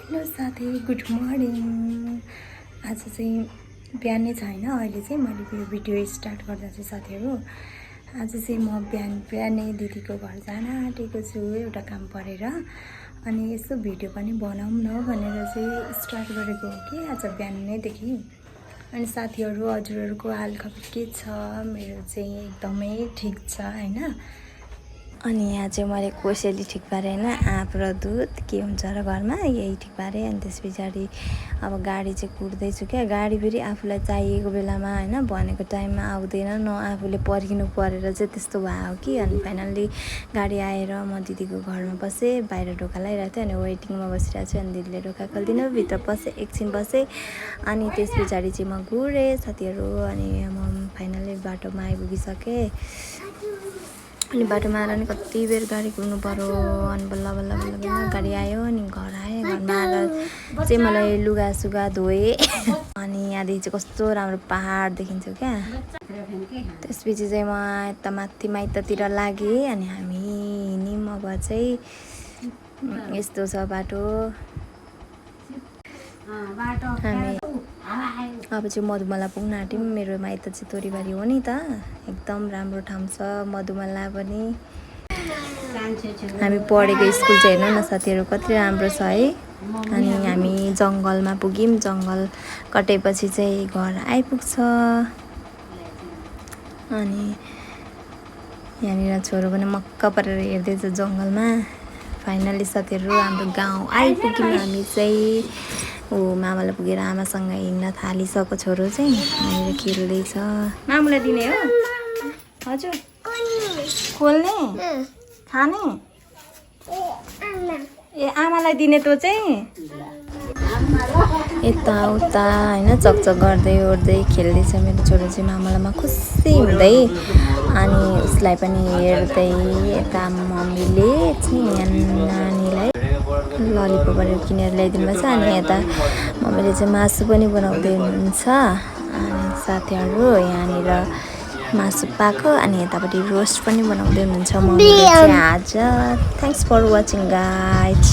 Hello साथी, good morning. आज चाहिँ बिहानै छैन, अहिले चाहिँ मैले यो भिडियो स्टार्ट गर्दा चाहिँ साथीहरू आज चाहिँ म बिहानै दिदीको घर जान आँटेको छु एउटा काम परेर। अनि यसो भिडियो पनि बनाऊँ न भनेर चाहिँ स्टार्ट गरेको हो कि आज बिहानैदेखि। अनि साथीहरू हजुरहरूको हालखबर के छ? मेरो चाहिँ एकदमै ठिक छ हैन। अनि यहाँ चाहिँ मैले कोसेली ठिक पारेँ होइन, आँप र दुध के हुन्छ र घरमा यही ठिक पारेँ। अनि त्यस पछाडि अब गाडी चाहिँ कुर्दैछु क्या। गाडी फेरि आफूलाई चाहिएको बेलामा होइन भनेको टाइममा आउँदैन, न आफूले पर्खिनु परेर चाहिँ त्यस्तो भयो कि। अनि फाइनल्ली गाडी आएर म दिदीको घरमा बसेँ, बाहिर ढोका लगाइरहेको थिएँ। अनि वेटिङमा बसिरहेको छु। अनि दिदीले ढोका खोलिदिनु, भित्र पसेँ, एकछिन बसेँ। अनि त्यस पछाडि चाहिँ म घुरेँ साथीहरू। अनि म फाइनल्ली बाटोमा आइपुगिसकेँ। अनि बाटोमा आएर नि कति बेर गाडी कुर्नु पर्यो। अनि बल्ल बल्ल बल्ल बल्ल गाडी आयो। अनि घर आएँ, घरमा आएर चाहिँ मलाई लुगासुगा धोएँ। अनि यहाँदेखि चाहिँ कस्तो राम्रो पहाड देखिन्छ क्या। त्यसपछि चाहिँ म यता माथि माइततिर लागेँ। अनि हामी हिँड्यौँ। अब चाहिँ यस्तो छ बाटो। हामी अब चाहिँ मधुमला पुग्न आँट्यौँ। मेरो माइत चाहिँ तोरीबारी हो नि त, एकदम राम्रो ठाउँ छ मधुमला पनि। हामी पढेको स्कुल चाहिँ हेर्नु न साथीहरू कति राम्रो छ है। अनि हामी जङ्गलमा पुग्यौँ, जङ्गल कटेपछि चाहिँ घर आइपुग्छ। अनि यहाँनिर छोरो पनि मक्क परेर हेर्दैछ जङ्गलमा। फाइनली साथीहरू हाम्रो गाउँ आइपुग्यौँ हामी चाहिँ। मामालाई पुगेर आमासँग हिँड्न थालिसक्यो छोरो चाहिँ। यहाँनिर खेल्दैछ। मामुलाई दिने हो? हजुर खोल्ने खाने ए आमालाई दिने तँ चाहिँ यताउता होइन चकचक गर्दै ओर्दै खेल्दैछ मेरो छोरो चाहिँ मामलामा खुसी हुँदै। अनि उसलाई पनि हेर्दै यता मम्मीले चाहिँ नानीलाई ललिपपहरू किनेर ल्याइदिनु भएको छ। अनि यता मम्मीले चाहिँ मासु पनि बनाउँदै हुनुहुन्छ। अनि साथीहरू यहाँनिर मासु पाएको। अनि यतापट्टि रोस्ट पनि बनाउँदै हुनुहुन्छ मम्मीले चाहिँ आज। Thanks for watching guys.